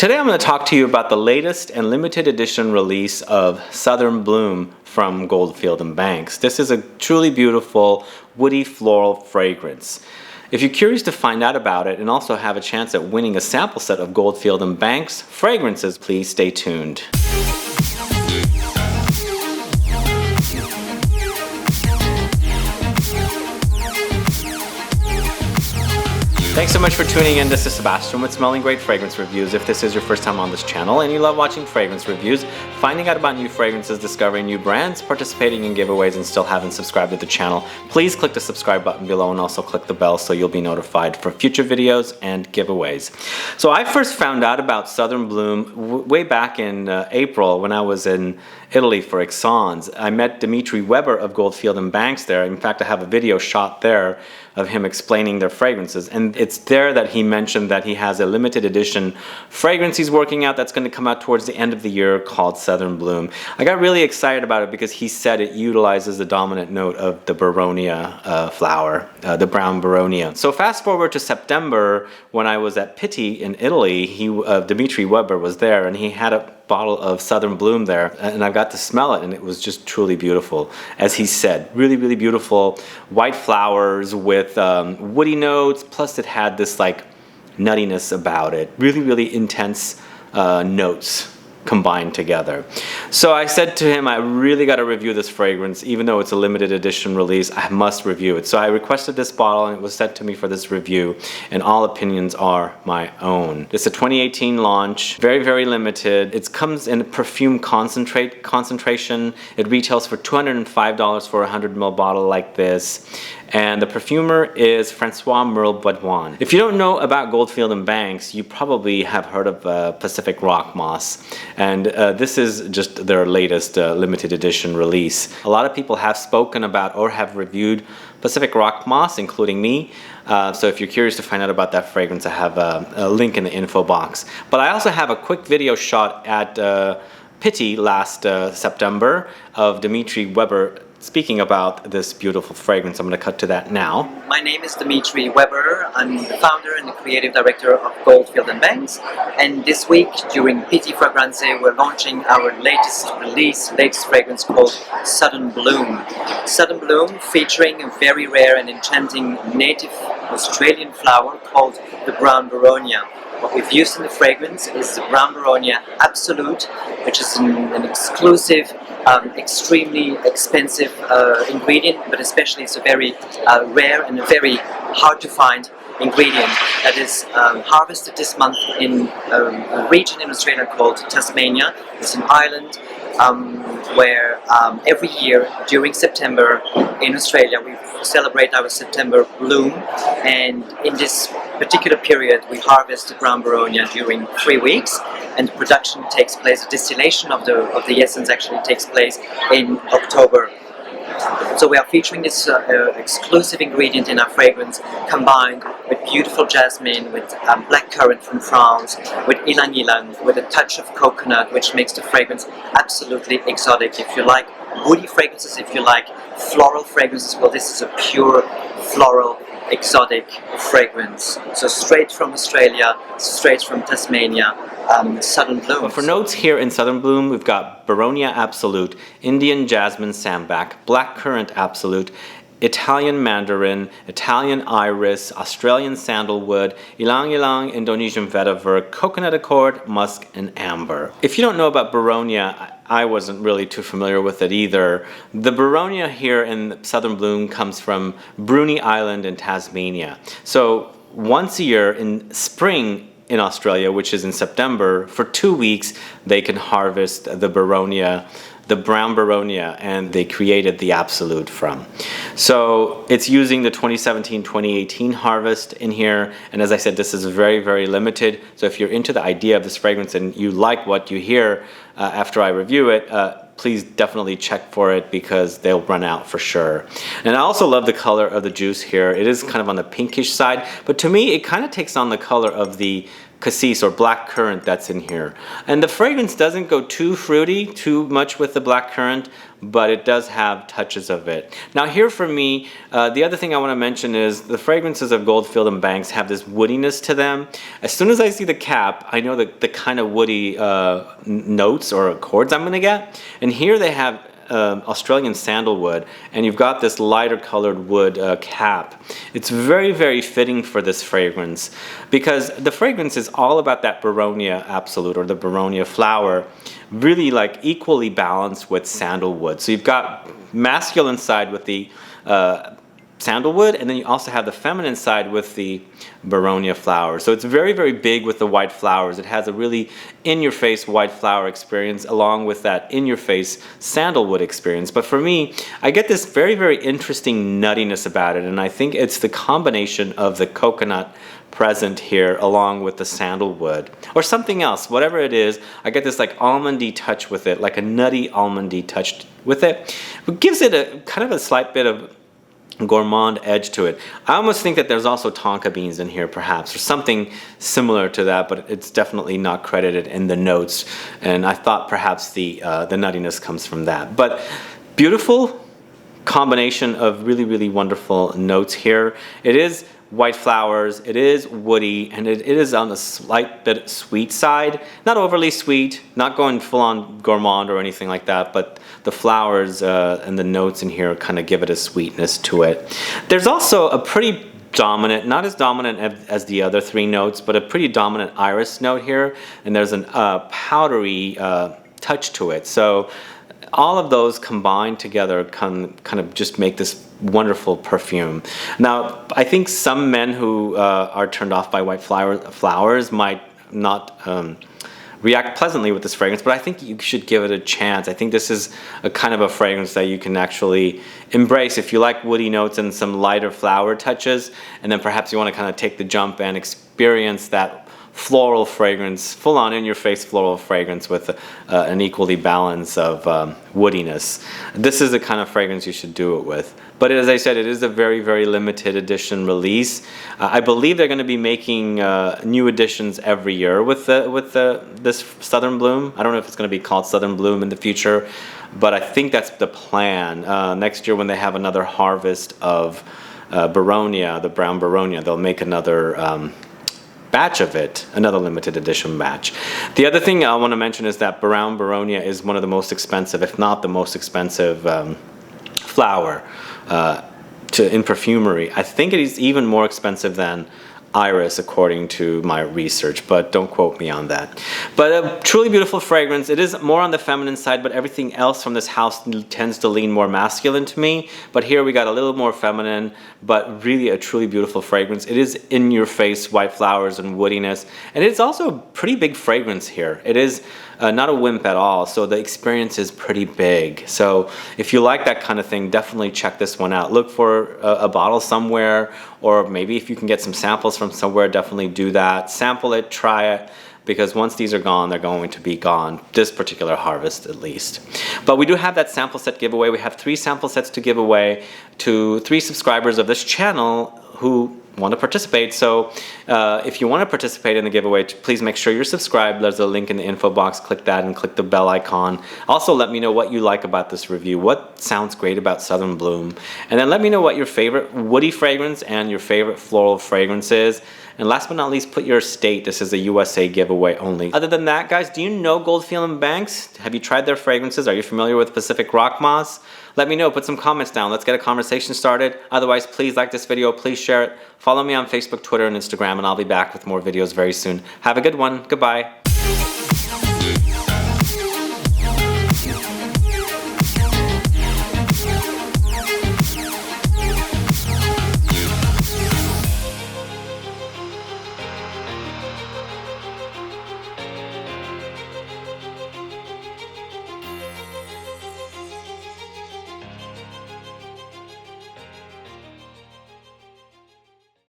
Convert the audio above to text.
Today I'm going to talk to you about the latest and limited edition release of Southern Bloom from Goldfield and Banks. This is a truly beautiful woody floral fragrance. If you're curious to find out about it and also have a chance at winning a sample set of Goldfield and Banks fragrances, please stay tuned. Thanks so much for tuning in. This is Sebastian with Smelling Great Fragrance Reviews. If this is your first time on this channel and you love watching fragrance reviews, finding out about new fragrances, discovering new brands, participating in giveaways, and still haven't subscribed to the channel, please click the subscribe button below and also click the bell so you'll be notified for future videos and giveaways. So I first found out about Southern Bloom way back in April when I was in Italy for Aix-en-Provence. I met Dimitri Weber of Goldfield and Banks there. In fact, I have a video shot there of him explaining their fragrances, and it's there that he mentioned that he has a limited edition fragrance he's working out that's going to come out towards the end of the year called Southern Bloom. I got really excited about it because he said it utilizes the dominant note of the Boronia flower, the brown Boronia. So fast forward to September when I was at Pitti in Italy, Dimitri Weber was there and he had a bottle of Southern Bloom there, and I got to smell it and it was just truly beautiful. As he said, really, really beautiful white flowers with woody notes, plus it had this like nuttiness about it. Really, really intense notes combined together. So I said to him, I really got to review this fragrance. Even though it's a limited edition release, I must review it. So I requested this bottle and it was sent to me for this review, and all opinions are my own. It's a 2018 launch, very, very limited. It comes in a perfume concentration. It retails for $205 for a 100 ml bottle like this. And the perfumer is François MERLE-BAUDOIN. If you don't know about Goldfield and Banks, you probably have heard of Pacific Rock Moss. And this is just their latest limited edition release. A lot of people have spoken about or have reviewed Pacific Rock Moss, including me. So if you're curious to find out about that fragrance, I have a link in the info box. But I also have a quick video shot at Pitti last September of Dimitri Weber speaking about this beautiful fragrance. I'm going to cut to that now. My name is Dimitri Weber. I'm the founder and the creative director of Goldfield and Banks. And this week, during Pitti Fragrance, we're launching our latest fragrance called Southern Bloom. Southern Bloom featuring a very rare and enchanting native Australian flower called the brown Boronia. What we've used in the fragrance is the brown Boronia Absolute, which is an exclusive, extremely expensive ingredient, but especially it's a very rare and a very hard to find ingredient that is harvested this month in a region in Australia called Tasmania. It's an island where every year during September in Australia we celebrate our September bloom, and in this particular period we harvest the brown Boronia during 3 weeks, and production takes place, the distillation of the essence actually takes place in October. So we are featuring this exclusive ingredient in our fragrance, combined with beautiful jasmine, with blackcurrant from France, with YLANG, with a touch of coconut, which makes the fragrance absolutely exotic. If you like woody fragrances, if you like floral fragrances, well, this is a pure floral exotic fragrance. So straight from Australia, straight from Tasmania, Southern Bloom. Well, for notes here in Southern Bloom, we've got Boronia Absolute, Indian Jasmine Sambac, Blackcurrant Absolute, Italian Mandarin, Italian Iris, Australian Sandalwood, YLANG, Indonesian Vetiver, Coconut Accord, Musk, and Amber. If you don't know about Boronia, I wasn't really too familiar with it either. The Boronia here in Southern Bloom comes from Bruny Island in Tasmania. So once a year in spring in Australia, which is in September, for 2 weeks they can harvest the Boronia, the brown Boronia, and they created the Absolute from. So it's using the 2017-2018 harvest in here, and as I said, this is very, very limited. So if you're into the idea of this fragrance and you like what you hear after I review it, please definitely check for it because they'll run out for sure. And I also love the color of the juice here. It is kind of on the pinkish side, but to me it kind of takes on the color of the cassis or blackcurrant that's in here. And the fragrance doesn't go too fruity, too much with the blackcurrant, but it does have touches of it. Now here for me, the other thing I want to mention is the fragrances of Goldfield and Banks have this woodiness to them. As soon as I see the cap, I know the kind of woody notes or accords I'm going to get. And here they have Australian sandalwood, and you've got this lighter colored wood cap. It's very, very fitting for this fragrance because the fragrance is all about that Boronia absolute or the Boronia flower, really like equally balanced with sandalwood. So you've got masculine side with the sandalwood, and then you also have the feminine side with the Boronia flower. So it's very, very big with the white flowers. It has a really in-your-face white flower experience along with that in-your-face sandalwood experience. But for me, I get this very, very interesting nuttiness about it, and I think it's the combination of the coconut present here along with the sandalwood or something else, whatever it is. I get this like almondy touch with it, like a nutty almondy touch with it. It gives it a kind of a slight bit of gourmand edge to it. I almost think that there's also tonka beans in here perhaps, or something similar to that, but it's definitely not credited in the notes, and I thought perhaps the nuttiness comes from that. But beautiful combination of really, really wonderful notes here. It is white flowers, it is woody, and it is on the slight bit sweet side. Not overly sweet, not going full on gourmand or anything like that, but the flowers and the notes in here kind of give it a sweetness to it. There's also a pretty dominant, not as dominant as the other three notes, but a pretty dominant iris note here, and there's a powdery touch to it. So all of those combined together kind of just make this wonderful perfume. Now, I think some men who are turned off by white flowers might not react pleasantly with this fragrance, but I think you should give it a chance. I think this is a kind of a fragrance that you can actually embrace if you like woody notes and some lighter flower touches, and then perhaps you want to kind of take the jump and experience that floral fragrance, full-on in-your-face floral fragrance with an equally balance of woodiness. This is the kind of fragrance you should do it with. But as I said, it is a very, very limited edition release. I believe they're going to be making new editions every year with this Southern Bloom. I don't know if it's going to be called Southern Bloom in the future, but I think that's the plan. Next year when they have another harvest of Boronia, the brown Boronia, they'll make another batch of it, another limited edition batch. The other thing I want to mention is that brown Boronia is one of the most expensive, if not the most expensive flower in perfumery. I think it is even more expensive than iris according to my research, but don't quote me on that. But a truly beautiful fragrance. It is more on the feminine side, but everything else from this house tends to lean more masculine to me. But here we got a little more feminine, but really a truly beautiful fragrance. It is in your face white flowers and woodiness, and it's also a pretty big fragrance here. It is not a wimp at all, so the experience is pretty big. So if you like that kind of thing, definitely check this one out. Look for a bottle somewhere, or maybe if you can get some samples from somewhere, definitely do that. Sample it, try it, because once these are gone, they're going to be gone, this particular harvest at least. But we do have that sample set giveaway. We have 3 sample sets to give away to 3 subscribers of this channel who want to participate. So if you want to participate in the giveaway, please make sure you're subscribed. There's a link in the info box. Click that and click the bell icon. Also, let me know what you like about this review. What sounds great about Southern Bloom? And then let me know what your favorite woody fragrance and your favorite floral fragrance is. And last but not least, put your state. This is a USA giveaway only. Other than that, guys, do you know Goldfield and Banks? Have you tried their fragrances? Are you familiar with Pacific Rock Moss? Let me know. Put some comments down. Let's get a conversation started. Otherwise, please like this video. Please share it. Follow me on Facebook, Twitter, and Instagram, and I'll be back with more videos very soon. Have a good one. Goodbye.